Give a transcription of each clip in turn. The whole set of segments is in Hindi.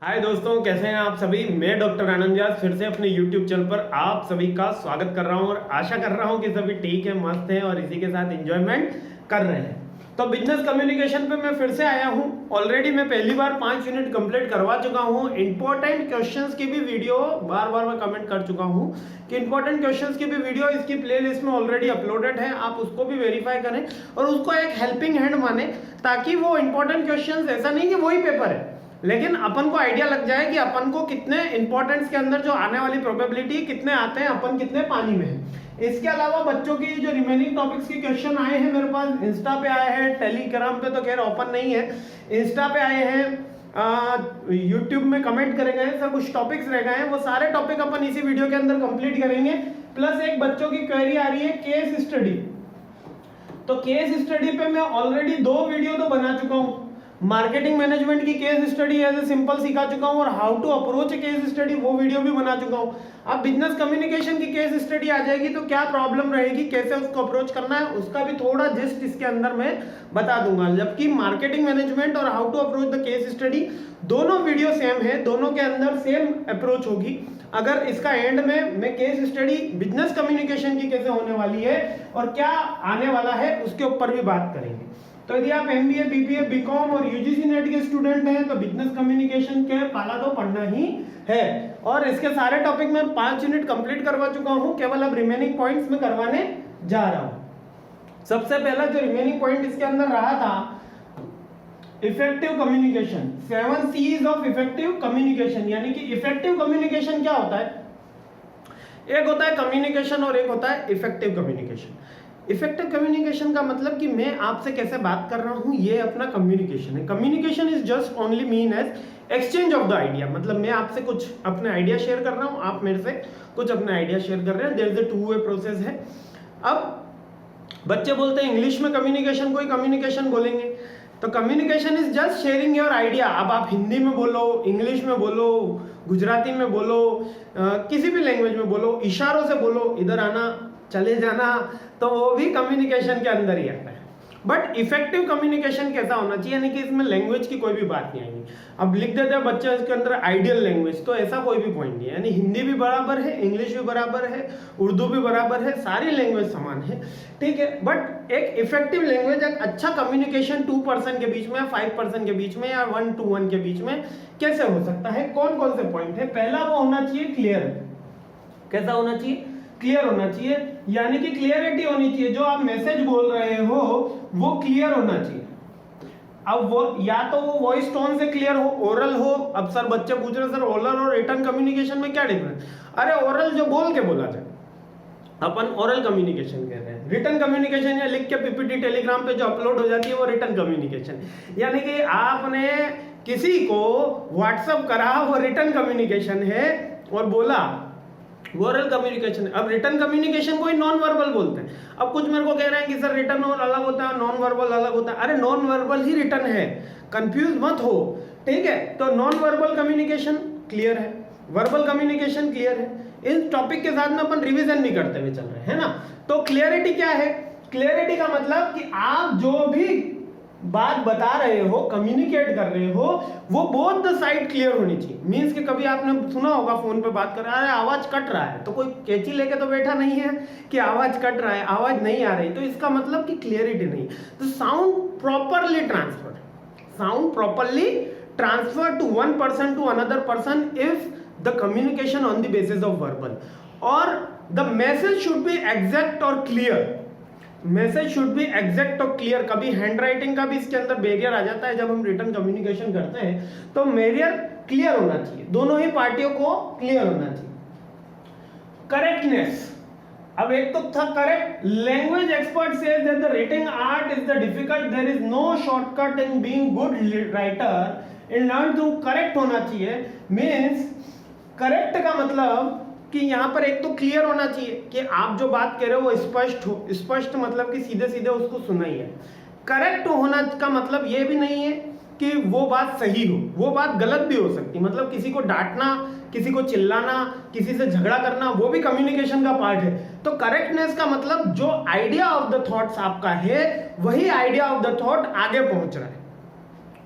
हाय दोस्तों, कैसे हैं आप सभी। मैं डॉक्टर आनंद व्यास फिर से अपने YouTube चैनल पर आप सभी का स्वागत कर रहा हूं और आशा कर रहा हूं कि सभी ठीक है, मस्त हैं और इसी के साथ एंजॉयमेंट कर रहे हैं। तो बिजनेस कम्युनिकेशन पे मैं फिर से आया हूं। ऑलरेडी मैं पहली बार 5 यूनिट कंप्लीट करवा चुका हूं। इंपॉर्टेंट क्वेश्चंस की भी वीडियो बार बार मैं कमेंट कर चुका हूं कि इंपॉर्टेंट क्वेश्चंस की भी वीडियो इसकी प्लेलिस्ट में ऑलरेडी अपलोडेड है। आप उसको भी वेरीफाई करें और उसको एक हेल्पिंग हैंड माने, ताकि वो इंपॉर्टेंट क्वेश्चंस ऐसा नहीं कि वही पेपर है, लेकिन अपन को आइडिया लग जाए कि अपन को कितने इंपॉर्टेंस के अंदर जो आने वाली प्रोबेबिलिटी कितने आते हैं, अपन कितने पानी में है। इसके अलावा बच्चों की जो रिमेनिंग टॉपिक्स के क्वेश्चन आए हैं मेरे पास, इंस्टा पे आए हैं, टेलीग्राम पे तो खैर ओपन नहीं है, इंस्टा पे आए हैं, यूट्यूब में कमेंट करे गए, सब कुछ टॉपिक्स रह गए हैं। वो सारे टॉपिक अपन इसी वीडियो के अंदर कंप्लीट करेंगे। प्लस एक बच्चों की क्वेरी आ रही है केस स्टडी। तो केस स्टडी पे मैं ऑलरेडी 2 वीडियो तो बना चुका हूं। मार्केटिंग मैनेजमेंट की case study as a simple सिखा चुका हूं और how to approach case study वो वीडियो भी बना चुका हूं। अब बिजनेस कम्युनिकेशन की केस स्टडी आ जाएगी तो क्या प्रॉब्लम रहेगी, कैसे उसको अप्रोच करना है, उसका भी थोड़ा जिस्ट इसके अंदर मैं बता दूंगा। जबकि मार्केटिंग मैनेजमेंट और how to approach the case study दोनों वीडियो सेम है, दोनों के अंदर सेम अप्रोच होगी। अगर इसका एंड में मैं केस स्टडी बिजनेस कम्युनिकेशन की कैसे होने वाली है और क्या आने वाला है उसके ऊपर भी बात करेंगे। तो यदि आप एमबीए, बीबीए, बीकॉम और यूजीसी नेट के स्टूडेंट हैं तो बिजनेस कम्युनिकेशन के पहला तो पढ़ना ही है। और इसके सारे टॉपिक में 5 यूनिट कंप्लीट करवा चुका हूं, केवल अब रिमेनिंग पॉइंट्स में करवाने जा रहा हूं। सबसे पहला जो रिमेनिंग पॉइंट इसके अंदर रहा था, effective communication, 7 C's of effective communication. यानी कि इफेक्टिव कम्युनिकेशन क्या होता है, एक होता है कम्युनिकेशन और एक होता है इफेक्टिव कम्युनिकेशन। इफेक्टिव कम्युनिकेशन का मतलब कि मैं आपसे कैसे बात कर रहा हूं, ये अपना कम्युनिकेशन है। Communication is just only mean as exchange of the idea. मतलब मैं आपसे कुछ अपने आइडिया शेयर कर रहा हूं, आप मेरे से कुछ अपने आइडिया शेयर कर रहे हैं। There is a two way process है। अब बच्चे बोलते हैं इंग्लिश में कम्युनिकेशन को ही कम्युनिकेशन बोलेंगे, तो communication is just sharing your idea. अब आप हिंदी में बोलो, इंग्लिश में बोलो, गुजराती में बोलो, किसी भी लैंग्वेज में बोलो, इशारों से बोलो, इधर आना चले जाना, तो वो भी कम्युनिकेशन के अंदर ही आता है। बट इफेक्टिव कम्युनिकेशन कैसा होना चाहिए, यानी कि इसमें लैंग्वेज की कोई भी बात नहीं आएगी। अब लिख देते हैं बच्चे इसके अंदर आइडियल लैंग्वेज, तो ऐसा कोई भी पॉइंट नहीं है। यानी हिंदी भी बराबर है, इंग्लिश भी बराबर है, उर्दू भी बराबर है, सारी लैंग्वेज समान है, ठीक है। बट एक इफेक्टिव लैंग्वेज, एक अच्छा कम्युनिकेशन 2 पर्सन के बीच में, 5 पर्सन के बीच में या 1 to 1 के बीच में कैसे हो सकता है, कौन कौन से पॉइंट है। पहला वो होना चाहिए क्लियर। कैसा होना चाहिए, क्लियर होना चाहिए। यानी कि क्लियरिटी होनी चाहिए, जो आप मैसेज बोल रहे हो वो क्लियर होना चाहिए। अब वो या तो वो वॉइस टोन से क्लियर हो, ओरल हो। अब सर बच्चे पूछ रहे सर ओरल और रिटन कम्युनिकेशन में क्या डिफरेंस। अरे ओरल जो बोल के बोला जाए, अपन ओरल कम्युनिकेशन कह रहे हैं। रिटन कम्युनिकेशन या लिख के पीपीटी टेलीग्राम पे जो अपलोड हो जाती है वो रिटन कम्युनिकेशन। यानी कि आपने किसी को व्हाट्सएप करा, वो रिटन कम्युनिकेशन है, और बोला ओरल कम्युनिकेशन। अब रिटन कम्युनिकेशन को ही नॉन वर्बल बोलते हैं। अब कुछ मेरे को कह रहे हैं कि सर रिटन और अलग होता है, नॉन वर्बल अलग होता है। अरे नॉन वर्बल ही रिटन है, कंफ्यूज मत हो, ठीक है। तो नॉन वर्बल कम्युनिकेशन क्लियर है, वर्बल कम्युनिकेशन क्लियर है। इस टॉपिक के साथ में अपन रिवीजन भी करते हुए चल रहे हैं ना। तो क्लियरिटी क्या है, क्लियरिटी का मतलब कि आप जो भी बात बता रहे हो, कम्युनिकेट कर रहे हो, वो बोथ द साइड क्लियर होनी चाहिए। मींस कि कभी आपने सुना होगा फोन पे बात कर रहा है, आवाज कट रहा है, तो कोई कैंची लेके तो बैठा नहीं है कि आवाज कट रहा है, आवाज नहीं आ रही, तो इसका मतलब कि क्लियरिटी नहीं। तो sound properly transfer, sound properly transfer to one person to another person if the communication on the basis of verbal, और the message should be exact और clear. Message should be exact और क्लियर। कभी हैंड राइटिंग का भी इसके अंदर बैरियर आ जाता है जब हम रिटन कम्युनिकेशन करते हैं, तो बैरियर क्लियर होना चाहिए, दोनों ही पार्टियों को क्लियर होना चाहिए। करेक्टनेस, अब एक तो था correct. Language expert says that the writing art is the difficult, there is no shortcut in being good writer, in learn to correct होना चाहिए। मींस करेक्ट का मतलब कि यहाँ पर एक तो क्लियर होना चाहिए कि आप जो बात कह रहे हो वो स्पष्ट हो। स्पष्ट मतलब कि सीधे सीधे उसको सुना ही है। करेक्ट होना का मतलब ये भी नहीं है कि वो बात सही हो, वो बात गलत भी हो सकती। मतलब किसी को डांटना, किसी को चिल्लाना, किसी से झगड़ा करना, वो भी कम्युनिकेशन का पार्ट है। तो करेक्टनेस का मतलब जो आइडिया ऑफ द थॉट्स आपका है, वही आइडिया ऑफ द थॉट आगे पहुंच रहा है,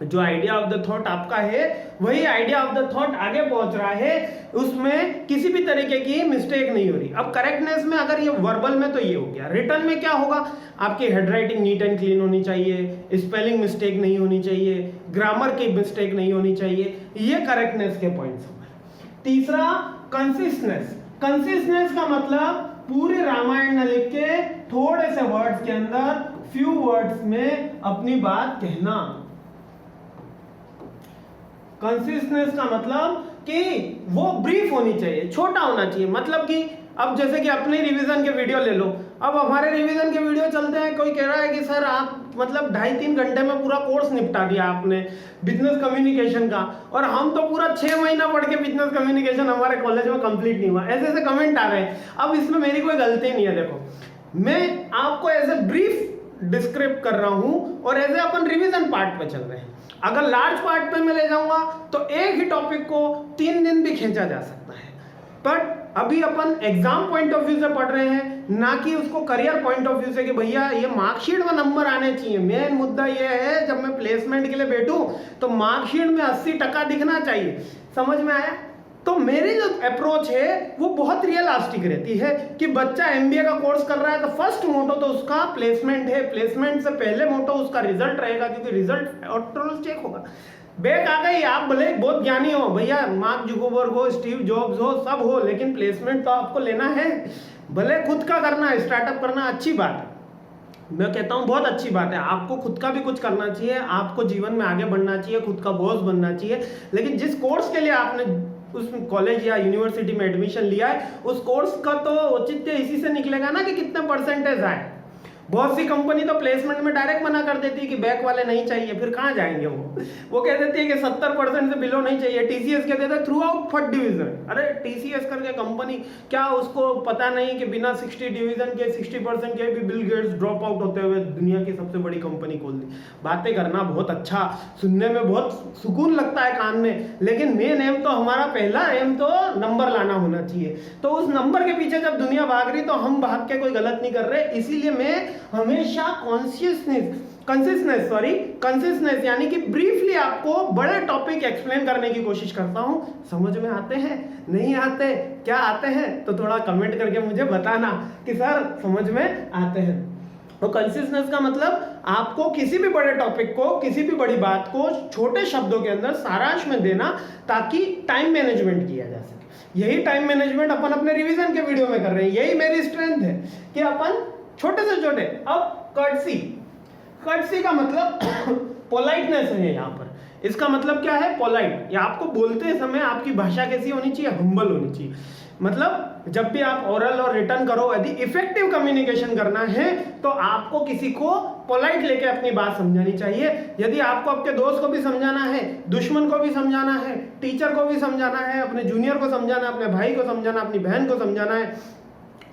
जो आइडिया ऑफ द थॉट आपका है वही आइडिया ऑफ द थॉट आगे पहुंच रहा है, उसमें किसी भी तरीके की मिस्टेक नहीं हो रही। अब करेक्टनेस में अगर ये वर्बल में तो ये हो गया, रिटर्न में क्या होगा, आपकी हेडराइटिंग नीट एंड क्लीन होनी चाहिए, स्पेलिंग मिस्टेक नहीं होनी चाहिए, ग्रामर की मिस्टेक नहीं होनी चाहिए, ये करेक्टनेस के पॉइंट्स हो गए। तीसरा कंसिस्टेंस। कंसिस्टेंस का मतलब पूरे रामायण लिख के थोड़े से वर्ड्स के अंदर फ्यू वर्ड्स में अपनी बात कहना। कंसिस्टेंस का मतलब कि वो ब्रीफ होनी चाहिए, छोटा होना चाहिए। मतलब कि अब जैसे कि अपने रिवीजन के वीडियो ले लो, अब हमारे रिवीजन के वीडियो चलते हैं, कोई कह रहा है कि सर आप मतलब 2.5-3 घंटे में पूरा कोर्स निपटा दिया आपने बिजनेस कम्युनिकेशन का, और हम तो पूरा 6 महीना पढ़ के बिजनेस कम्युनिकेशन हमारे कॉलेज में कंप्लीट नहीं हुआ। ऐसे ऐसे कमेंट आ रहे हैं। अब इसमें मेरी कोई गलती नहीं है। देखो, मैं आपको एज ए ब्रीफ डिस्क्राइब कर रहा हूं और एज ए अपन रिवीजन पार्ट पे चल रहे हैं। अगर लार्ज पार्ट पे मैं ले जाऊंगा तो एक ही टॉपिक को 3 दिन भी खींचा जा सकता है, बट अभी अपन एग्जाम पॉइंट ऑफ व्यू से पढ़ रहे हैं, ना कि उसको करियर पॉइंट ऑफ व्यू से कि भैया ये मार्कशीट में नंबर आने चाहिए। मेन मुद्दा ये है, जब मैं प्लेसमेंट के लिए बैठूं तो मार्कशीट में 80% दिखना चाहिए। समझ में आया? तो मेरी जो अप्रोच है वो बहुत रियलिस्टिक रहती है कि बच्चा एमबीए का कोर्स कर रहा है तो फर्स्ट मोटो तो उसका प्लेसमेंट है, प्लेसमेंट से पहले मोटो उसका रिजल्ट रहेगा, क्योंकि रिजल्ट ऑटोमेटिक चेक होगा। बैक आ गई, आप भले बहुत ज्ञानी हो भैया, मार्क जुकरबर्ग हो, स्टीव जॉब्स हो, सब हो, लेकिन प्लेसमेंट तो आपको लेना है। भले खुद का करना है, स्टार्टअप करना अच्छी बात है, मैं कहता हूँ बहुत अच्छी बात है। आपको खुद का भी कुछ करना चाहिए, आपको जीवन में आगे बढ़ना चाहिए, खुद का बॉस बनना चाहिए। लेकिन जिस कोर्स के लिए आपने उस कॉलेज या यूनिवर्सिटी में एडमिशन लिया है, उस कोर्स का तो औचित्य इसी से निकलेगा ना कि कितने परसेंटेज आए। बहुत सी कंपनी तो प्लेसमेंट में डायरेक्ट मना कर देती है कि बैक वाले नहीं चाहिए, फिर कहाँ जाएंगे वो कह देती है कि 70% से बिलो नहीं चाहिए। टीसीएस कह देता है थ्रू आउट 3rd डिवीजन। अरे टीसीएस करके कंपनी, क्या उसको पता नहीं कि बिना 60 डिवीजन के 60% के भी बिल गेट्स ड्रॉप आउट होते हुए दुनिया की सबसे बड़ी कंपनी खोल दी। बातें करना बहुत अच्छा, सुनने में बहुत सुकून लगता है कान में, लेकिन मेन एम तो हमारा पहला एम तो नंबर लाना होना चाहिए। तो उस नंबर के पीछे जब दुनिया भाग रही तो हम भाग के कोई गलत नहीं कर रहे। इसीलिए मैं हमेशा कंसिस्टेंस यानी कि ब्रीफली आपको बड़े टॉपिक एक्सप्लेन करने की कोशिश करता हूं। समझ में आते हैं, नहीं आते, क्या आते हैं तो थोड़ा कमेंट करके मुझे बताना कि सर समझ में आते हैं। तो कंसिस्टेंस का मतलब आपको किसी भी बड़े टॉपिक को, किसी भी बड़ी बात को छोटे शब्दों के अंदर सारांश में देना, ताकि टाइम मैनेजमेंट किया जा सके। यही टाइम मैनेजमेंट अपन अपने रिवीजन के वीडियो में कर रहे हैं। यही मेरी स्ट्रेंथ है कि अपन छोटे से छोटे। अब कर्टसी का मतलब पोलाइटनेस है यहाँ पर। इसका मतलब क्या है? पोलाइट। या आपको बोलते समय आपकी भाषा कैसी होनी चाहिए? हम्बल होनी चाहिए। मतलब जब भी आप ओरल और रिटर्न करो, यदि इफेक्टिव कम्युनिकेशन करना है तो आपको किसी को पोलाइट लेके अपनी बात समझानी चाहिए। यदि आपको आपके दोस्त को भी समझाना है, दुश्मन को भी समझाना है, टीचर को भी समझाना है, अपने जूनियर को समझाना है, अपने भाई को समझाना, अपनी बहन को समझाना है,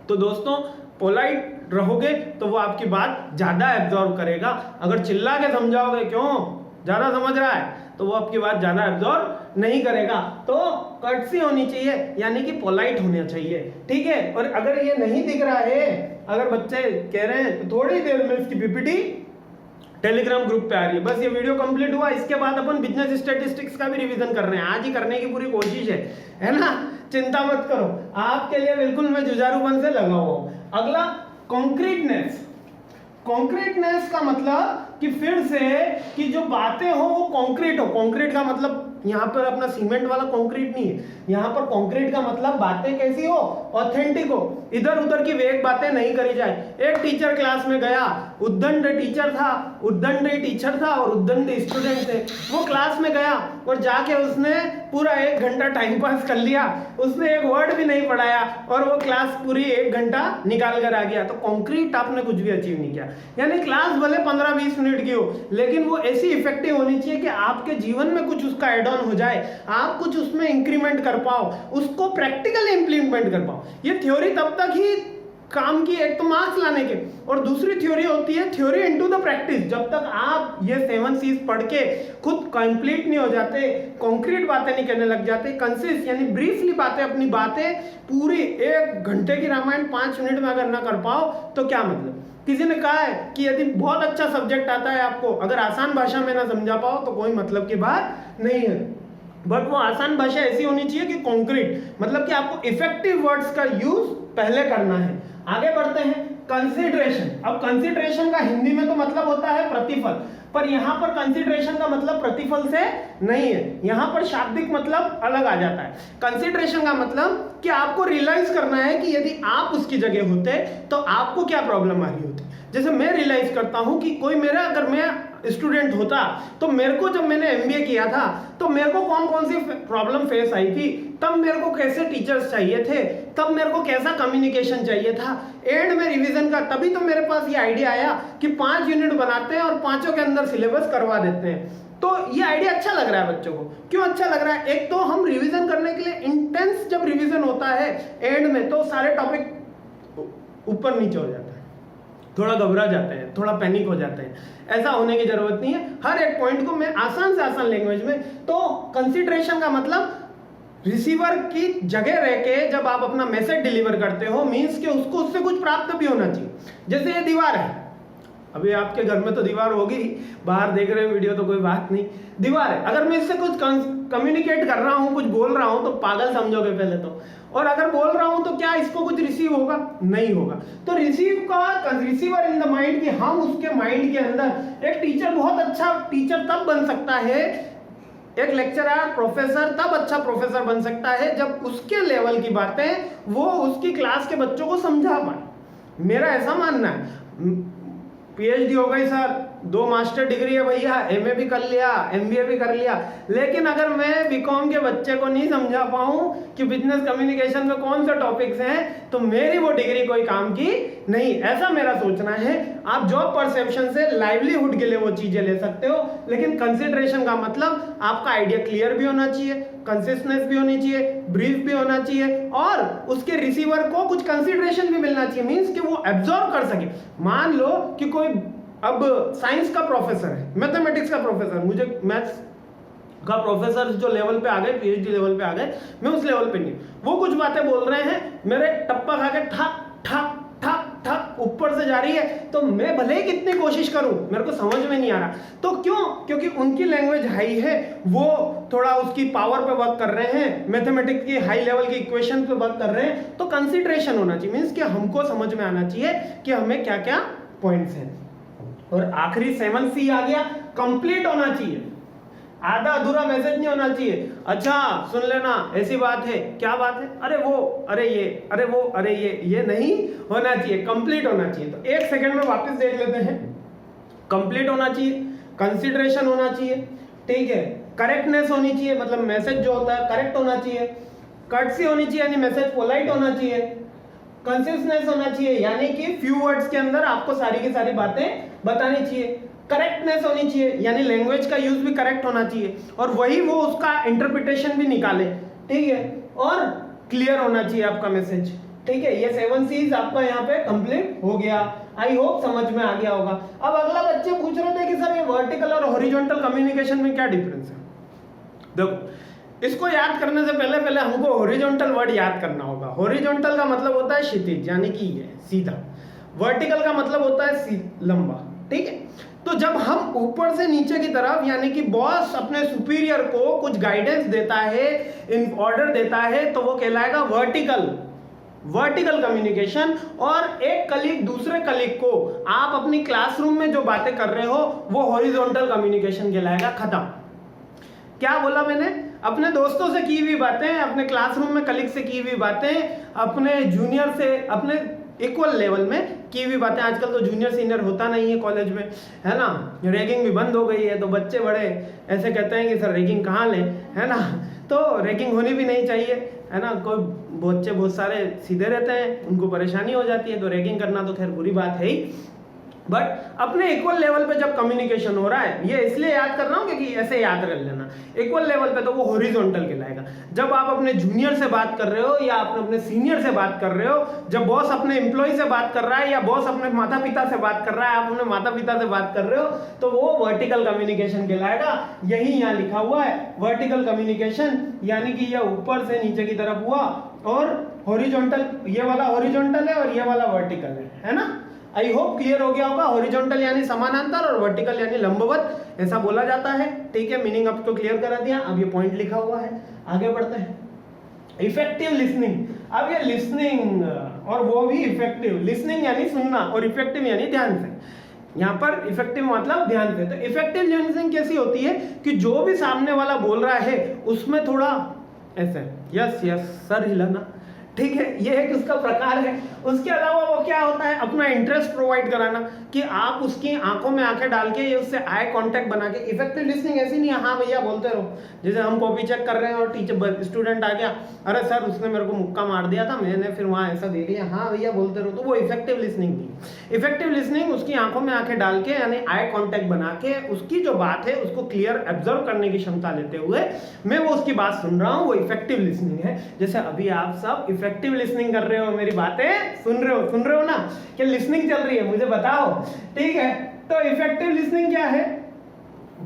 तो दोस्तों पोलाइट रहोगे तो वो आपकी बात ज्यादा एब्जॉर्व करेगा। अगर चिल्ला के समझाओगे, क्यों ज्यादा समझ रहा है, तो वो आपकी बात ज्यादा एब्जॉर्व नहीं करेगा। तो कर्टसी होनी चाहिए, यानी कि पोलाइट होना चाहिए, ठीक है। और अगर ये नहीं दिख रहा है, अगर बच्चे कह रहे हैं तो थोड़ी देर में इसकी पीपीटी टेलीग्राम ग्रुप पे आ रही है। बस ये वीडियो कंप्लीट हुआ, इसके बाद अपन बिजनेस स्टैटिस्टिक्स का भी रिवीजन कर रहे हैं। आज ही करने की पूरी कोशिश है ना। चिंता मत करो, आपके लिए बिल्कुल मैं जुझारूपन से लगा हुआ हूं। अगला कॉन्क्रीटनेस। कॉन्क्रीटनेस का मतलब कि फिर से कि जो बातें हो वो कॉन्क्रीट हो। कॉन्क्रीट का मतलब यहाँ पर अपना सीमेंट वाला कॉन्क्रीट नहीं है, यहाँ पर कॉन्क्रीट का मतलब बातें कैसी हो? ऑथेंटिक हो, इधर उधर की वेग बातें नहीं करी जाए। एक टीचर क्लास में गया, उद्दंड टीचर था, उद्दंड टीचर था और उद्दंड स्टूडेंट थे। वो क्लास में गया और जाके उसने पूरा 1 घंटा टाइम पास कर लिया, उसने एक वर्ड भी नहीं पढ़ाया और वो क्लास पूरी 1 घंटा निकाल कर आ गया। तो कॉन्क्रीट आपने कुछ भी अचीव नहीं किया। यानी क्लास भले 15-20 मिनट की हो, लेकिन वो ऐसी इफेक्टिव होनी चाहिए कि आपके जीवन में कुछ उसका एड ऑन हो जाए, आप कुछ उसमें इंक्रीमेंट कर पाओ, उसको प्रैक्टिकली इंप्लीमेंट कर पाओ। ये थ्योरी तब तक ही काम की, एक तो मार्क्स लाने के, और दूसरी थ्योरी होती है थ्योरी इनटू द प्रैक्टिस। जब तक आप ये 7 C's पढ़ के खुद कंप्लीट नहीं हो जाते, कॉन्क्रीट बातें नहीं करने लग जाते, कंसिस यानी ब्रीफली बातें, अपनी बातें पूरी 1 घंटे की रामायण 5 मिनट में अगर ना कर पाओ तो क्या मतलब। किसी ने कहा है कि यदि बहुत अच्छा सब्जेक्ट आता है आपको, अगर आसान भाषा में ना समझा पाओ तो कोई मतलब की बात नहीं है। बट वो आसान भाषा ऐसी होनी चाहिए कि कॉन्क्रीट, मतलब कि आपको इफेक्टिव वर्ड्स का यूज पहले करना है। आगे बढ़ते हैं, कंसिडरेशन। अब कंसिडरेशन का हिंदी में तो मतलब होता है प्रतिफल, पर यहाँ पर कंसिडरेशन का मतलब प्रतिफल से नहीं है, यहाँ पर शाब्दिक मतलब अलग आ जाता है। कंसिडरेशन का मतलब कि आपको रियलाइज करना है कि यदि आप उसकी जगह होते तो आपको क्या प्रॉब्लम आ रही होती। जैसे मैं रियलाइज करता हूं कि कोई मेरा, अगर मैं स्टूडेंट होता तो मेरे को, जब मैंने एमबीए किया था तो मेरे को कौन कौन सी प्रॉब्लम फेस आई थी, तब मेरे को कैसे टीचर्स चाहिए थे, तब मेरे को कैसा कम्युनिकेशन चाहिए था, एंड में रिवीजन का, तभी तो मेरे पास ये आइडिया आया कि 5 यूनिट बनाते हैं और 5 के अंदर सिलेबस करवा देते हैं। तो ये आइडिया अच्छा लग रहा है बच्चों को। क्यों अच्छा लग रहा है? एक तो हम रिवीजन करने के लिए, इंटेंस जब रिवीजन होता है एंड में, तो सारे टॉपिक ऊपर नीचे हो जाता है, थोड़ा घबरा जाते हैं, थोड़ा पैनिक हो जाते हैं। ऐसा होने की जरूरत नहीं है, हर एक पॉइंट को मैं आसान से आसान लैंग्वेज में। तो कंसिडरेशन का मतलब रिसीवर की जगह रह के जब आप अपना मैसेज डिलीवर करते हो, मीन्स कि उसको उससे कुछ प्राप्त भी होना चाहिए। जैसे ये दीवार है, अभी आपके घर में तो दीवार होगी, बाहर देख रहे हो वीडियो तो कोई बात नहीं, दीवार है। अगर मैं इससे कुछ कम्युनिकेट कर रहा हूं, कुछ बोल रहा हूं, तो पागल समझोगे पहले तो, और अगर बोल रहा हूं तो क्या इसको कुछ रिसीव होगा? नहीं होगा। तो रिसीवर इन द माइंड, कि हम उसके माइंड के अंदर, एक टीचर बहुत अच्छा टीचर तब बन सकता है, एक लेक्चरर प्रोफेसर तब अच्छा प्रोफेसर बन सकता है जब उसके लेवल की बातें वो उसकी क्लास के बच्चों को समझा पाए। मेरा ऐसा मानना है। पीएचडी हो गई सर, 2 मास्टर डिग्री है भैया, एमए भी कर लिया, एमबीए भी कर लिया, लेकिन अगर मैं बीकॉम के बच्चे को नहीं समझा पाऊं कि बिजनेस कम्युनिकेशन में कौन से टॉपिक्स हैं, तो मेरी वो डिग्री कोई काम की नहीं। ऐसा मेरा सोचना है। आप जॉब परसेप्शन से लाइवलीहुड के लिए वो चीजें ले सकते हो, लेकिन कंसिडरेशन का मतलब आपका आइडिया क्लियर भी होना चाहिए, कंसिस्टेंस भी होनी चाहिए, ब्रीफ भी होना चाहिए, और उसके रिसीवर को कुछ कंसिडरेशन भी मिलना चाहिए, मीन्स कि वो एब्जॉर्ब कर सके। मान लो कि कोई अब साइंस का प्रोफेसर है, मैथमेटिक्स का प्रोफेसर, मुझे मैथ्स का प्रोफेसर जो लेवल पे आ गए, पीएचडी लेवल पे आ गए, मैं उस लेवल पे नहीं। वो कुछ बातें बोल रहे हैं, मेरे टप्पा खा के ठक ठक ठक ठक ऊपर से जा रही है, तो मैं भले ही कितनी कोशिश करूं, मेरे को समझ में नहीं आ रहा। तो क्यों? क्योंकि उनकी लैंग्वेज हाई है, वो थोड़ा उसकी पावर पे वर्क कर रहे हैं, मैथमेटिक्स की हाई लेवल की इक्वेशन पे वर्क कर रहे हैं। तो कंसिडरेशन होना चाहिए, मीन्स कि हमको समझ में आना चाहिए कि हमें क्या क्या पॉइंट्स हैं। और आखिरी 7C आ गया, कंप्लीट होना चाहिए, आधा अधूरा मैसेज नहीं होना चाहिए। अच्छा सुन लेना, ऐसी बात है, क्या बात है, अरे वो, अरे ये, अरे वो, अरे ये नहीं होना चाहिए, कंप्लीट होना चाहिए। तो 1 सेकंड में वापस देख लेते हैं। कंप्लीट होना चाहिए, कंसिडरेशन होना चाहिए, ठीक है, करेक्टनेस होनी चाहिए, मतलब मैसेज जो होता है करेक्ट होना चाहिए, कर्टसी होनी चाहिए यानी मैसेज पोलाइट होना चाहिए, कंसिस्टेंस होना चाहिए यानी कि फ्यू वर्ड्स के अंदर आपको सारी की सारी बातें बतानी चाहिए, करेक्टनेस होनी चाहिए यानी लैंग्वेज का यूज भी करेक्ट होना चाहिए, और वही वो उसका इंटरप्रिटेशन भी निकाले, ठीक है, और क्लियर होना चाहिए आपका मैसेज, ठीक है। ये 7 C's आपका यहाँ पे कंप्लीट हो गया। आई होप समझ में आ गया होगा। अब अगला बच्चे पूछ रहे थे कि सर ये वर्टिकल और हॉरिजॉन्टल कम्युनिकेशन में क्या डिफरेंस है। देखो, इसको याद करने से पहले हमको हॉरिजॉन्टल वर्ड याद करना होगा। हॉरिजॉन्टल का मतलब होता है क्षितिज यानी कि ये सीधा, वर्टिकल का मतलब होता है लंबा, ठीक है। तो जब हम ऊपर से नीचे की तरफ यानी कि बॉस अपने सुपीरियर को कुछ गाइडेंस देता है, इन ऑर्डर देता है, तो वो कहलाएगा वर्टिकल कम्युनिकेशन। और एक कलीग दूसरे कलीग को आप अपनी क्लासरूम में जो बातें कर रहे हो वो हॉरिजॉन्टल कम्युनिकेशन कहलाएगा। खत्म। क्या बोला मैंने? अपने दोस्तों से की हुई बातें, अपने क्लासरूम में कलीग से की हुई बातें, अपने जूनियर से, अपने इक्वल लेवल में की हुई बातें। आजकल तो जूनियर सीनियर होता नहीं है कॉलेज में, है ना, रैगिंग भी बंद हो गई है, तो बच्चे बड़े ऐसे कहते हैं कि सर रैगिंग कहाँ लें, है ना। तो रैगिंग होनी भी नहीं चाहिए, है ना। कोई बच्चे बहुत सारे सीधे रहते हैं, उनको परेशानी हो जाती है, तो रैगिंग करना तो खैर बुरी बात है ही। बट अपने इक्वल लेवल पे जब कम्युनिकेशन हो रहा है, ये इसलिए याद कर रहा हूँ क्योंकि ऐसे याद कर लेना, इक्वल लेवल पे तो वो हॉरिजॉन्टल कहलाएगा। जब आप अपने जूनियर से बात कर रहे हो या आप अपने सीनियर से बात कर रहे हो, जब बॉस अपने एम्प्लॉय से बात कर रहा है या बॉस अपने माता पिता से बात कर रहा है, आप अपने माता पिता से बात कर रहे हो, तो वो वर्टिकल कम्युनिकेशन कहलाएगा। यही यहाँ लिखा हुआ है वर्टिकल कम्युनिकेशन, यानी कि ये ऊपर से नीचे की तरफ हुआ, और हॉरिजॉन्टल, ये वाला हॉरिजॉन्टल है और ये वाला वर्टिकल है ना। आई होप क्लियर हो गया होगा। हॉरिजॉन्टल यानी समानांतर और वर्टिकल यानी लंबवत, ऐसा बोला जाता है। ठीक है, मीनिंग अब तो क्लियर करा दिया, अब ये पॉइंट लिखा हुआ है, आगे बढ़ते हैं। इफेक्टिव लिसनिंग, अब ये लिसनिंग और वो भी इफेक्टिव, लिसनिंग यानी सुनना और इफेक्टिव यानी ध्यान से। यहाँ पर इफेक्टिव मतलब ध्यान से। तो इफेक्टिव लिसनिंग कैसी होती है कि जो भी सामने वाला बोल रहा है उसमें थोड़ा ऐसे यस यस सर हिलाना, ठीक है, ये एक उसका प्रकार है। उसके अलावा वो क्या होता है, अपना इंटरेस्ट प्रोवाइड कराना, कि आप उसकी आंखों में आंखें डाल के ये उससे आई कांटेक्ट बना के। इफेक्टिव लिसनिंग ऐसी नहीं है हाँ भैया बोलते रहो, जैसे हम कॉपी चेक कर रहे हैं और टीचर स्टूडेंट आ गया, अरे सर उसने मेरे को मुक्का मार दिया था, मैंने फिर वहाँ ऐसा दे दिया, हाँ भैया बोलते रहो, तो वो इफेक्टिव लिसनिंग नहीं। इफेक्टिव लिसनिंग उसकी आंखों में आंखें डाल के यानी आई कांटेक्ट बना के उसकी जो बात है उसको क्लियर ऑब्जर्व करने की क्षमता लेते हुए मैं वो उसकी बात सुन रहा हूँ, वो इफेक्टिव लिसनिंग है। जैसे अभी आप सब इफेक्टिव लिसनिंग कर रहे हो, मेरी बातें सुन रहे हो ना, कि लिसनिंग चल रही है, मुझे बताओ, ठीक है। तो इफेक्टिव लिसनिंग क्या है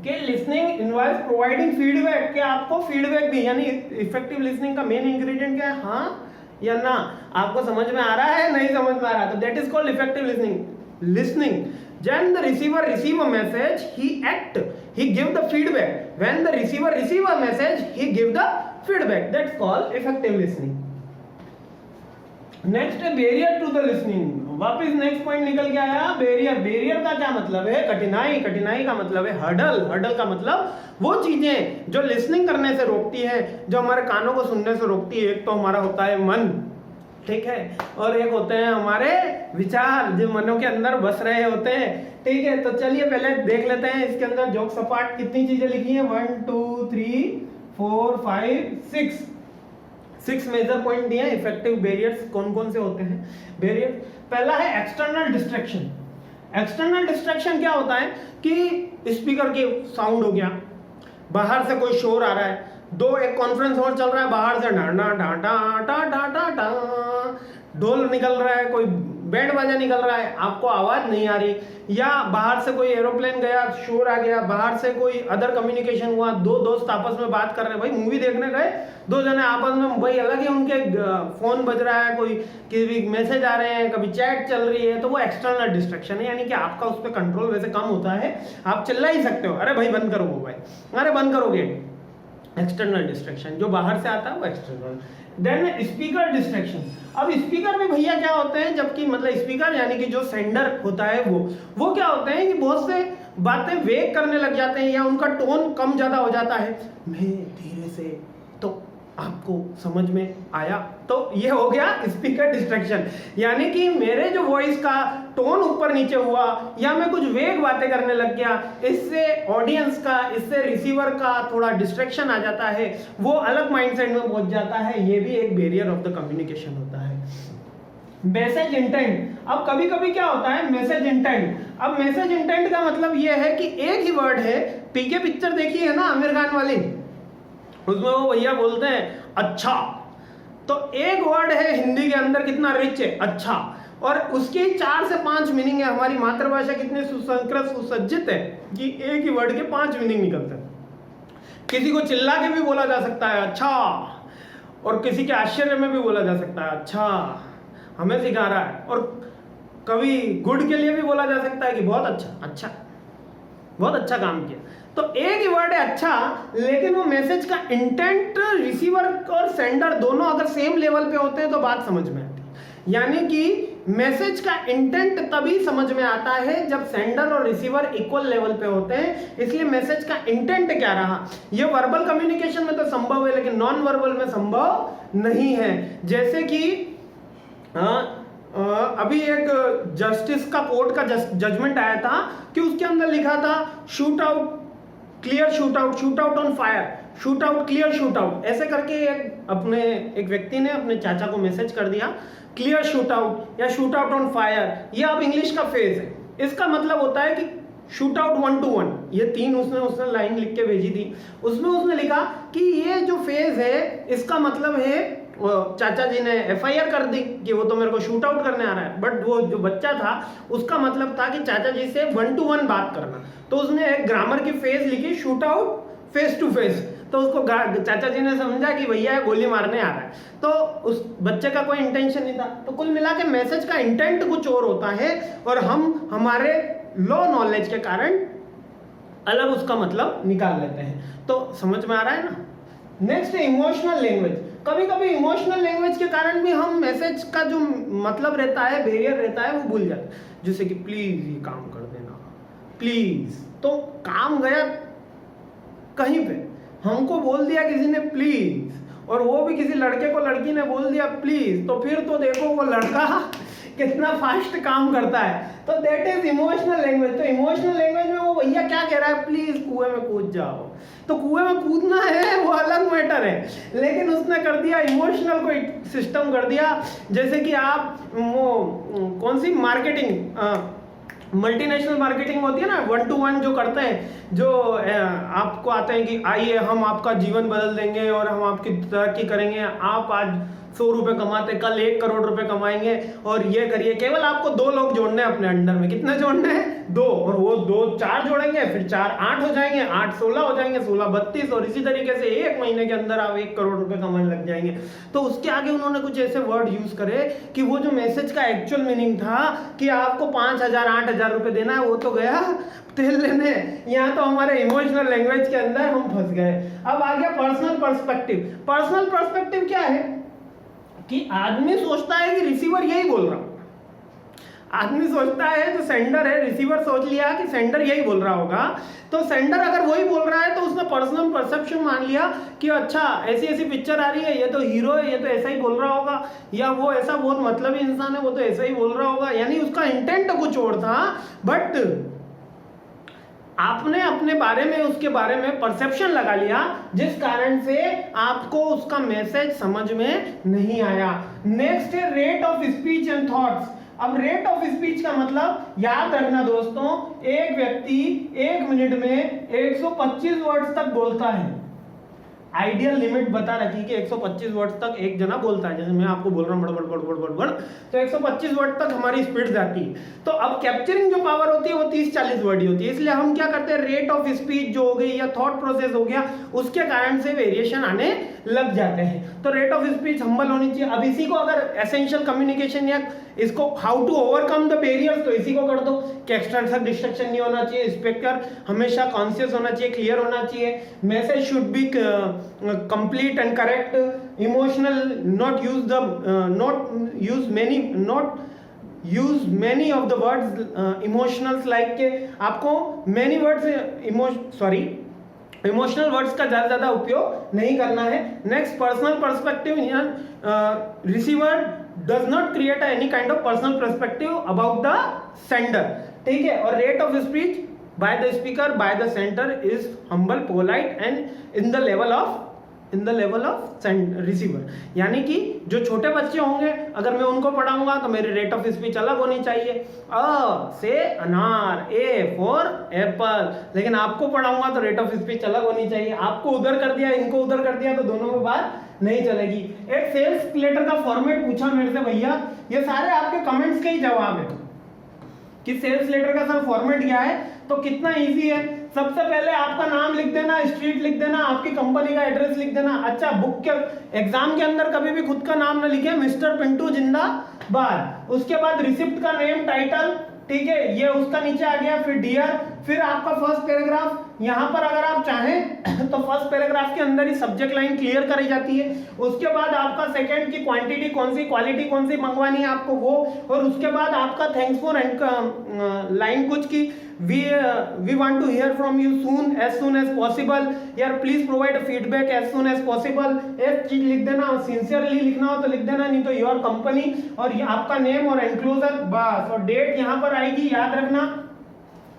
कि लिसनिंग इन्वॉल्व्स प्रोवाइडिंग फीडबैक, कि आपको फीडबैक भी, यानी इफेक्टिव लिसनिंग का मेन इंग्रेडिएंट क्या है, हाँ या ना, आपको समझ में आ रहा है, नहीं समझ में आ रहा, तो that is called effective listening. When the receiver receive a message, he give the feedback. When the receiver receive a message, he give the feedback. That's called effective listening. Next है बैरियर टू द लिसनिंग। वापस नेक्स्ट पॉइंट निकल के आया, बैरियर का क्या मतलब है, कठिनाई का मतलब है हर्डल का मतलब वो चीजें जो लिसनिंग करने से रोकती है, जो हमारे कानों को सुनने से रोकती है। एक तो हमारा होता है मन, ठीक है, और एक होते हैं हमारे विचार जो मनों के अंदर बस रहे होते हैं, ठीक है। तो चलिए पहले देख लेते हैं इसके अंदर जोक सपाट कितनी चीजें लिखी हैं, 1 2 3 4 5 6 मेजर पॉइंट दिए हैं। इफेक्टिव बैरियर्स कौन कौन से होते हैं बैरियर। पहला है एक्सटर्नल डिस्ट्रैक्शन। एक्सटर्नल डिस्ट्रैक्शन क्या होता है कि स्पीकर के साउंड हो गया, बाहर से कोई शोर आ रहा है, एक कॉन्फ्रेंस हॉल चल रहा है, बाहर से ढोल निकल रहा है, कोई बैंड बाजा निकल रहा है, आपको आवाज नहीं आ रही, या बाहर से कोई एरोप्लेन गया, शोर आ गया, बाहर से कोई अदर कम्युनिकेशन हुआ, दो दोस्त आपस में बात कर रहे हैं, भाई मूवी देखने गए, दो जने आपस में, भाई अलग ही उनके फोन बज रहा है, कोई किसी मैसेज आ रहे हैं, कभी चैट चल रही है, तो वो एक्सटर्नल डिस्ट्रैक्शन है, यानी कि आपका उस पर कंट्रोल वैसे कम होता है, आप चिल्ला ही सकते हो, अरे भाई बंद करो मोबाइल, अरे बंद करोगे, एक्सटर्नल डिस्ट्रैक्शन। जो बाहर से आता है वो एक्सटर्नल। Then speaker distraction. अब स्पीकर में भैया क्या होते हैं, जबकि मतलब स्पीकर यानी कि जो सेंडर होता है वो क्या होते हैं कि बहुत से बातें वेग करने लग जाते हैं या उनका टोन कम ज्यादा हो जाता है, मैं धीरे से, तो आपको समझ में आया, तो ये हो गया स्पीकर डिस्ट्रैक्शन, यानी कि मेरे जो वॉइस का टोन ऊपर नीचे हुआ या मैं कुछ वेग बातें करने लग गया, इससे ऑडियंस का, इससे रिसीवर का थोड़ा डिस्ट्रैक्शन आ जाता है, वो अलग माइंडसेट में पहुंच जाता है, ये भी एक बैरियर ऑफ द कम्युनिकेशन होता है। Message intent. अब कभी कभी क्या होता है मैसेज इंटेंट। अब मैसेज इंटेंट का मतलब ये है कि एक ही वर्ड है, पीके पिक्चर देखी है ना आमिर खान वाली, उसमें वो भैया बोलते हैं अच्छा, तो एक वर्ड है हिंदी के अंदर कितना रिच है अच्छा, और उसके 4 से 5 मीनिंग है। हमारी मातृभाषा कितनी सुसंकृत सुसज्जित है कि एक ही वर्ड के 5 मीनिंग निकलते हैं। किसी को चिल्ला के भी बोला जा सकता है अच्छा, और किसी के आश्चर्य में भी बोला जा सकता है अच्छा, हमें सिखा रहा है, और कभी गुड के लिए भी बोला जा सकता है कि बहुत अच्छा, बहुत अच्छा काम किया। तो एक ही वर्ड है अच्छा, लेकिन वो मैसेज का इंटेंट रिसीवर और सेंडर दोनों अगर सेम लेवल पे होते हैं तो बात समझ में आती है। यानी कि मैसेज का इंटेंट तभी समझ में आता है जब सेंडर और रिसीवर इक्वल लेवल पे होते हैं। इसलिए मैसेज का इंटेंट क्या रहा, ये वर्बल कम्युनिकेशन में तो संभव है लेकिन नॉन वर्बल में संभव नहीं है। जैसे कि अभी एक जस्टिस का कोर्ट का जजमेंट आया था कि उसके अंदर लिखा था shoot out clear shoot out on fire, shoot out clear shoot out, ऐसे करके एक व्यक्ति ने अपने चाचा को मैसेज कर दिया क्लियर शूट आउट या शूट आउट ऑन फायर। ये अब इंग्लिश का फेज है, इसका मतलब होता है कि शूट आउट 1 to 1, ये 3 उसने लाइन लिख के भेजी थी, उसमें उसने लिखा कि ये जो फेज है इसका मतलब है, चाचा जी ने FIR कर दी कि वो तो मेरे को शूट आउट करने आ रहा है, बट वो जो बच्चा था उसका मतलब था कि चाचा जी से 1 to 1 बात करना, तो उसने एक ग्रामर की फेज लिखी shoot out face to face, तो उसको चाचा जी ने समझा कि भैया गोली मारने आ रहा है, तो उस बच्चे का कोई इंटेंशन नहीं था। तो कुल मिला के मैसेज का इंटेंट कुछ और होता है और हम हमारे लो नॉलेज के कारण अलग उसका मतलब निकाल लेते हैं। तो समझ में आ रहा है ना। नेक्स्ट है इमोशनल लैंग्वेज। कभी कभी इमोशनल लैंग्वेज के कारण भी हम मैसेज का जो मतलब रहता है, बैरियर रहता है, वो भूल जाते हैं। जैसे कि प्लीज ये काम कर देना, प्लीज, तो काम गया कहीं पे, हमको बोल दिया किसी ने प्लीज, और वो भी किसी लड़के को लड़की ने बोल दिया प्लीज, तो फिर तो देखो वो लड़का कितना फास्ट काम करता है। तो दैट इज इमोशनल लैंग्वेज। तो इमोशनल लैंग्वेज में वो भैया क्या कह रहा है, प्लीज कुएं में कूद जाओ, तो कुएं में कूदना है वो अलग मैटर है, लेकिन उसने कर दिया इमोशनल कोई सिस्टम कर दिया। जैसे कि आप वो कौन सी मार्केटिंग, मल्टीनेशनल मार्केटिंग होती है ना, 1 to 1 जो करते हैं, जो आपको आते हैं कि आइए हम आपका जीवन बदल देंगे और हम आपकी तरक्की करेंगे, आप आज 100 रुपए कमाते कल 1 करोड़ रुपए कमाएंगे, और ये करिए, केवल आपको 2 लोग जोड़ने हैं अपने अंडर में। कितने जोड़ने हैं? 2, और वो 2 4 जोड़ेंगे, फिर 4 8 हो जाएंगे, 8 16 हो जाएंगे, 16 32, और इसी तरीके से 1 महीने के अंदर आप 1 करोड़ रुपए कमाने लग जाएंगे। तो उसके आगे उन्होंने कुछ ऐसे वर्ड यूज करे कि वो जो मैसेज का एक्चुअल मीनिंग था कि आपको 5000 8000 रुपए देना है, वो तो गया तेल लेने। यहाँ तो हमारे इमोशनल लैंग्वेज के अंदर हम फंस गए। अब आ गया पर्सनल पर्सपेक्टिव। पर्सनल पर्सपेक्टिव क्या है कि आदमी सोचता है कि रिसीवर यही बोल रहा होगा, आदमी सोचता है जो सेंडर है, रिसीवर सोच लिया कि सेंडर यही बोल रहा होगा, तो सेंडर अगर वही बोल रहा है तो उसने पर्सनल परसेप्शन मान लिया कि अच्छा ऐसी ऐसी पिक्चर आ रही है, ये तो हीरो है, ये तो ऐसा ही बोल रहा होगा, या वो ऐसा बहुत मतलबी इंसान है, वो तो ऐसा ही बोल रहा होगा। यानी उसका इंटेंट कुछ और था, बट आपने अपने बारे में उसके बारे में परसेप्शन लगा लिया, जिस कारण से आपको उसका मैसेज समझ में नहीं आया। नेक्स्ट है rate of speech and thoughts. अब रेट ऑफ स्पीच का मतलब याद रखना दोस्तों, एक व्यक्ति 1 मिनट में 125 वर्ड्स तक बोलता है। आइडियल लिमिट बता रखी कि 125 वर्ड तक एक जना बोलता है। जैसे मैं आपको बोल रहा हूँ बड़ बड़ बड़ बड़ बड़, तो 125 वर्ड तक हमारी स्पीड जाती है। तो अब कैप्चरिंग जो पावर होती है वो 30-40 वर्ड ही होती है। इसलिए हम क्या करते हैं, रेट ऑफ स्पीच जो हो गई या थॉट प्रोसेस हो गया, उसके कारण से वेरिएशन आने लग जाते हैं। तो रेट ऑफ स्पीच हम्बल होनी चाहिए। अब इसी को अगर एसेंशियल कम्युनिकेशन या इसको how to overcome the barriers, तो इसी को कर दो कि एक्सटर्नल डिस्ट्रक्शन नहीं होना चाहिए, स्पीकर हमेशा कॉन्शियस होना चाहिए, क्लियर होना चाहिए, message should B complete and correct, emotional not use many of the words emotionals, like के आपको many words इमोशनल वर्ड्स का ज्यादा उपयोग नहीं करना है। Next personal perspective, receiver does not create any kind of personal perspective about the sender, ठीक है। और rate of speech by the speaker by the centre is humble, polite and in the level of receiver. यानी कि जो छोटे बच्चे होंगे, अगर मैं उनको पढ़ाऊंगा तो मेरी रेट ऑफ स्पीच अलग होनी चाहिए, अ से अनार, ए फॉर एप्पल, लेकिन आपको पढ़ाऊंगा तो रेट ऑफ स्पीच अलग होनी चाहिए। आपको उधर कर दिया, इनको उधर कर दिया, तो दोनों में बात नहीं चलेगी। एक सेल्स लेटर का फॉर्मेट पूछा मेरे से भैया, ये सारे आपके कमेंट्स के ही जवाब है कि सेल्स लेटर का सर फॉर्मेट क्या है। तो कितना इजी है, सबसे पहले आपका नाम लिख देना, स्ट्रीट लिख देना, आपकी कंपनी का एड्रेस लिख देना। अच्छा, बुक के एग्जाम के अंदर कभी भी खुद का नाम ना लिखे, मिस्टर पिंटू जिंदाबाद। उसके बाद रिसिप्ट का नेम, टाइटल, ठीक है, ये उसका नीचे आ गया। फिर डियर, फिर आपका फर्स्ट पैराग्राफ। यहाँ पर अगर आप चाहें तो फर्स्ट पैराग्राफ के अंदर ही सब्जेक्ट लाइन क्लियर करी जाती है। उसके बाद आपका सेकंड की क्वांटिटी कौन सी, क्वालिटी कौन सी मंगवानी है आपको वो, और उसके बाद आपका थैंक्स फॉर लाइन कुछ की we want to hear from you as soon as possible, यार please provide feedback as soon as possible। एक चीज लिख देना, सिंसियरली लिखना हो तो लिख देना, नहीं तो योर कंपनी, और आपका नेम और एनक्लोजर, बस। और डेट यहाँ पर आएगी, याद रखना।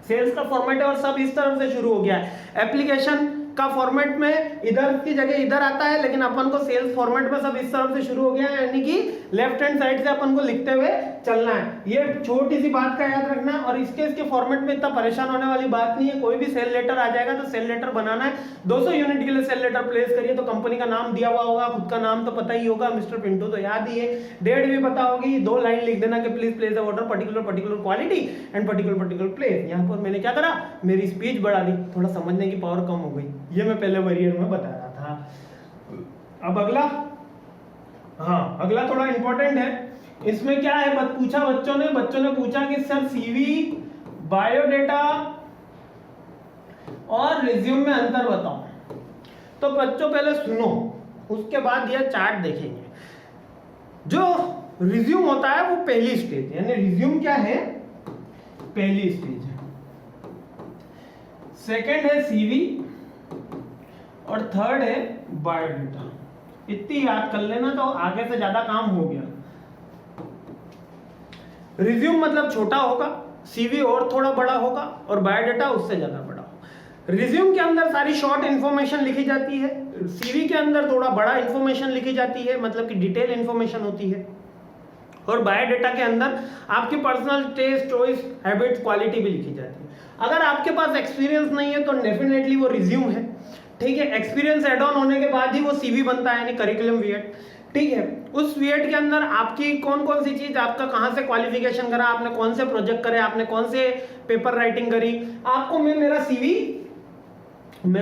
सेल्स का फॉर्मेट है और सब इस तरफ से शुरू हो गया है। एप्लीकेशन का फॉर्मेट में इधर की जगह इधर आता है, लेकिन अपन को सेल्स फॉर्मेट में सब इस तरफ से शुरू हो गया है, यानी कि लेफ्ट हैंड साइड से अपन को लिखते हुए चलना है। ये छोटी सी बात का याद रखना, और इसके फॉर्मेट में इतना परेशान होने वाली बात नहीं है। कोई भी सेल लेटर आ जाएगा तो सेल लेटर बनाना है, 200 यूनिट के लिए सेल लेटर प्लेस करिए तो कंपनी का नाम दिया हुआ होगा, खुद का नाम तो पता ही होगा, मिस्टर पिंटू तो याद ही है, डेट भी पता होगी, 2 लाइन लिख देना कि please place the order particular quality and particular place. यहाँ पर मैंने क्या करा, मेरी स्पीच बढ़ा दी, थोड़ा समझने की पावर कम हो गई, ये मैं पहले वरियर में बता रहा था। अब अगला, हाँ अगला थोड़ा इंपॉर्टेंट है। इसमें क्या है, बच्चों ने पूछा कि सर सीवी, बायोडेटा और रिज्यूम में अंतर बताओ। तो बच्चों पहले सुनो, उसके बाद यह चार्ट देखेंगे। जो रिज्यूम होता है वो पहली स्टेज, यानी रिज्यूम क्या है, पहली स्टेज है। सेकंड है सीवी और थर्ड है बायोडेटा। इतनी याद कर लेना तो आगे से ज्यादा काम हो गया। रिज्यूम मतलब छोटा होगा, सीवी और थोड़ा बड़ा होगा, और बायोडेटा उससे ज्यादा बड़ा होगा। रिज्यूम के अंदर सारी शॉर्ट इंफॉर्मेशन लिखी जाती है, सीवी के अंदर थोड़ा बड़ा इंफॉर्मेशन लिखी जाती है, मतलब कि डिटेल इंफॉर्मेशन होती है, और बायोडेटा के अंदर आपकी personal taste, choice, habits, quality भी लिखी जाती है। अगर आपके पास एक्सपीरियंस नहीं है तो डेफिनेटली वो रिज्यूम है, ठीक है। एक्सपीरियंस एड ऑन होने के बाद ही वो सीवी बनता है, यानी करिकुलम वीएट, ठीक है। उस वीएट के अंदर आपकी कौन कौन सी चीज, आपका कहां से क्वालिफिकेशन करा, आपने कौन से प्रोजेक्ट करे, आपने कौन से पेपर राइटिंग करी, आपको मैं मेरा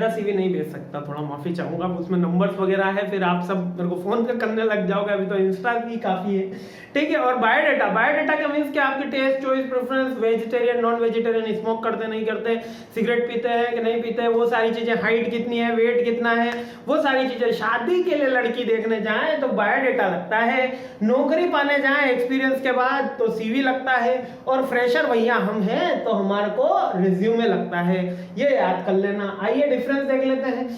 सीवी नहीं भेज सकता, थोड़ा माफी चाहूंगा, उसमें नंबर्स वगैरह है, फिर आप सब मेरे को फोन पे करने लग जाओगे, अभी तो इंस्टा ही काफी है, ठीक है। और बायोडेटा का मींस कि आपकी taste, choice, preference, vegetarian, non vegetarian, smoke करते नहीं करते, सिगरेट पीते हैं कि नहीं पीते, वो सारी चीजें, हाइट कितनी है, वेट कितना है, वो सारी चीजें। शादी के लिए लड़की देखने जाए तो बायोडेटा लगता है, नौकरी पाने जाए एक्सपीरियंस के बाद तो सीवी लगता है, और फ्रेशर भैया हम हैं तो हमारे को रिज्यूमे लगता है, ये याद कर लेना। आइए डिफरेंस देख लेते हैं।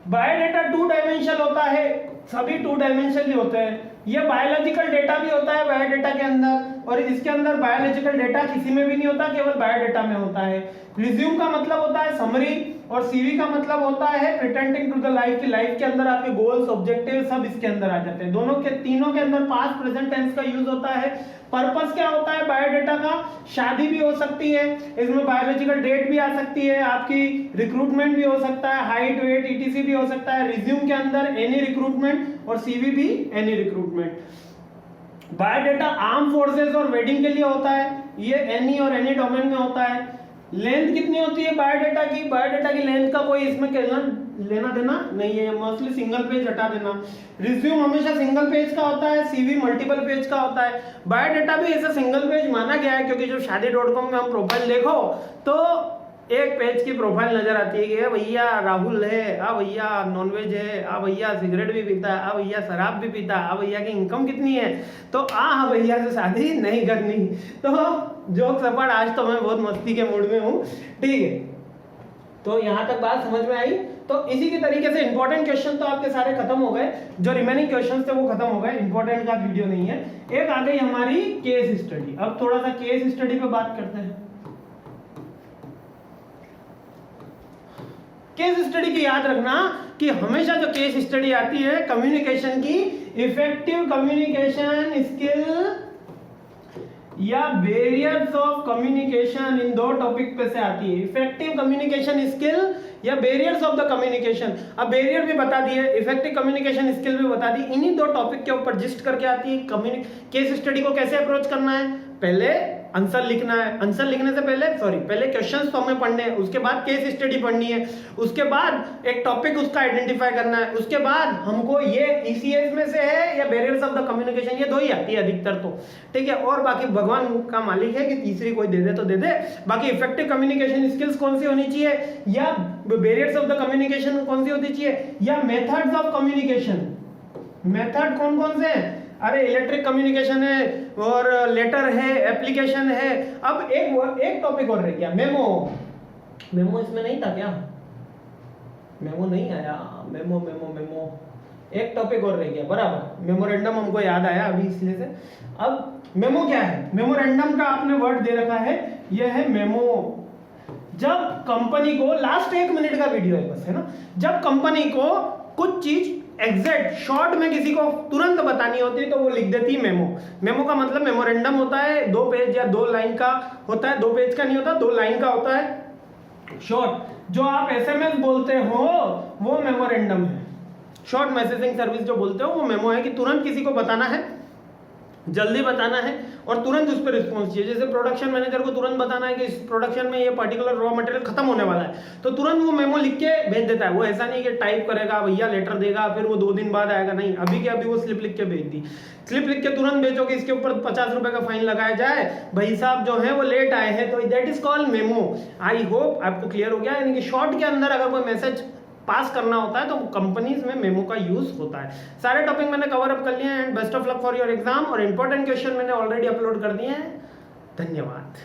बायोडेटा 2 डायमेंशनल होता है, सभी 2 डायमेंशनल होते हैं। ये बायोलॉजिकल डेटा भी होता है बायोडेटा के अंदर, और इसके अंदर बायोलॉजिकल डेटा किसी में भी नहीं होता, केवल बायोडेटा में होता है। रिज्यूम का मतलब होता है समरी, और सीवी का मतलब होता है प्रिटेंडिंग टू द लाइफ, की लाइफ के अंदर आपके गोल्स, ऑब्जेक्टिव सब इसके अंदर आ जाते हैं। तीनों के अंदर पास्ट प्रेजेंट टेंस का यूज होता है। पर्पस क्या होता है बायोडेटा का, शादी भी हो सकती है, इसमें बायोलॉजिकल डेट भी आ सकती है, आपकी रिक्रूटमेंट भी हो सकता है, हाइट, वेट, ईटीसी भी हो सकता है। रिज्यूम के अंदर एनी रिक्रूटमेंट, और सीवी भी any recruitment. Biodata arm forces और वेडिंग के लिए होता है, ये एनी और एनी डोमेन में होता है। लेंथ कितनी होती है बायोडेटा की लेंथ का कोई इसमें लेना देना नहीं है, मोस्टली सिंगल पेज हटा देना। रिज्यूम हमेशा सिंगल पेज का होता है, सीवी मल्टीपल पेज का होता है। बायोडेटा भी ऐसा सिंगल पेज माना गया है, क्योंकि जब शादी.com में हम प्रोफाइल देखो तो एक पेज की प्रोफाइल नजर आती है कि भैया राहुल है, भैया नॉनवेज है, भैया सिगरेट भी पीता है, भैया शराब भी पीता है, भैया की इनकम कितनी है, तो भैया से शादी नहीं करनी। तो जोक सपाट, आज तो मैं बहुत मस्ती के मूड में हूँ, ठीक है। तो यहाँ तक बात समझ में आई। तो इसी के तरीके से इंपॉर्टेंट क्वेश्चन तो आपके सारे खत्म हो गए, जो रिमेनिंग क्वेश्चन थे वो खत्म हो गए, इंपॉर्टेंट का वीडियो नहीं है। एक आ गई हमारी केस स्टडी। अब थोड़ा सा केस स्टडी पे बात करते हैं। केस स्टडी की याद रखना कि हमेशा जो केस स्टडी आती है कम्युनिकेशन की, इफेक्टिव कम्युनिकेशन स्किल या barriers of communication, in 2 topic पे से आती है। इफेक्टिव कम्युनिकेशन स्किल या बैरियर्स ऑफ द कम्युनिकेशन। अब बैरियर भी बता दिए, इफेक्टिव कम्युनिकेशन स्किल भी बता दी, इन्हीं 2 टॉपिक के ऊपर जिस्ट करके आती है। केस स्टडी को कैसे अप्रोच करना है, पहले आंसर लिखना है, आंसर लिखने से पहले क्वेश्चंस तो हमें पढ़ने हैं, उसके बाद केस स्टडी पढ़नी है, उसके बाद एक टॉपिक उसका आइडेंटिफाई करना है, उसके बाद हमको ये ईसीएस में से है या बैरियर्स ऑफ द कम्युनिकेशन, ये 2 ही आती है अधिकतर तो, ठीक है। और बाकी भगवान का मालिक है कि तीसरी कोई दे दे तो दे दे। बाकी इफेक्टिव कम्युनिकेशन स्किल्स कौन सी होनी चाहिए, या बैरियर्स ऑफ द कम्युनिकेशन कौन सी होनी चाहिए, या मेथड्स ऑफ कम्युनिकेशन। मेथड कौन कौन से हैं, अरे इलेक्ट्रिक कम्युनिकेशन है, और लेटर है, एप्लीकेशन है। अब एक टॉपिक और रह गया, मेमो इसमें नहीं था क्या, मेमो नहीं आया, मेमो एक टॉपिक और रह गया, बराबर। मेमोरेंडम हमको याद आया अभी इसलिए से। अब मेमो क्या है, मेमोरेंडम का आपने वर्ड दे रखा है, यह है मेमो। जब कंपनी को, लास्ट 1 मिनट का वीडियो है बस, है ना, जब कंपनी को कुछ चीज एग्जैक्ट शॉर्ट में किसी को तुरंत बतानी होती है तो वो लिख देती है मेमो। मेमो का मतलब मेमोरेंडम होता है, 2 पेज या 2 लाइन का होता है, 2 पेज का नहीं होता, 2 लाइन का होता है। शॉर्ट जो आप एसएमएस बोलते हो वो मेमोरेंडम है। शॉर्ट मैसेजिंग सर्विस जो बोलते हो वो मेमो है, कि तुरंत किसी को बताना है, जल्दी बताना है और तुरंत उस पर रिस्पॉन्स चाहिए। जैसे प्रोडक्शन मैनेजर को तुरंत बताना है कि इस प्रोडक्शन में ये पर्टिकुलर रॉ मटेरियल खत्म होने वाला है, तो तुरंत वो मेमो लिख के भेज देता है। वो ऐसा नहीं कि टाइप करेगा, भैया लेटर देगा, फिर वो 2 दिन बाद आएगा, नहीं, अभी के अभी वो स्लिप लिख के भेज दी। स्लिप लिख के तुरंत भेजोगे, इसके ऊपर 50 रुपए का फाइन लगाया जाए, भाई साहब जो है वो लेट आए हैं, तो that is called memo. I hope आपको क्लियर हो गया। यानी कि शॉर्ट के अंदर अगर कोई मैसेज पास करना होता है तो कंपनीज में मेमो का यूज होता है। सारे टॉपिक मैंने कवर अप कर लिए हैं and best of luck for your exam. और इंपॉर्टेंट क्वेश्चन मैंने ऑलरेडी अपलोड कर दिए हैं। धन्यवाद।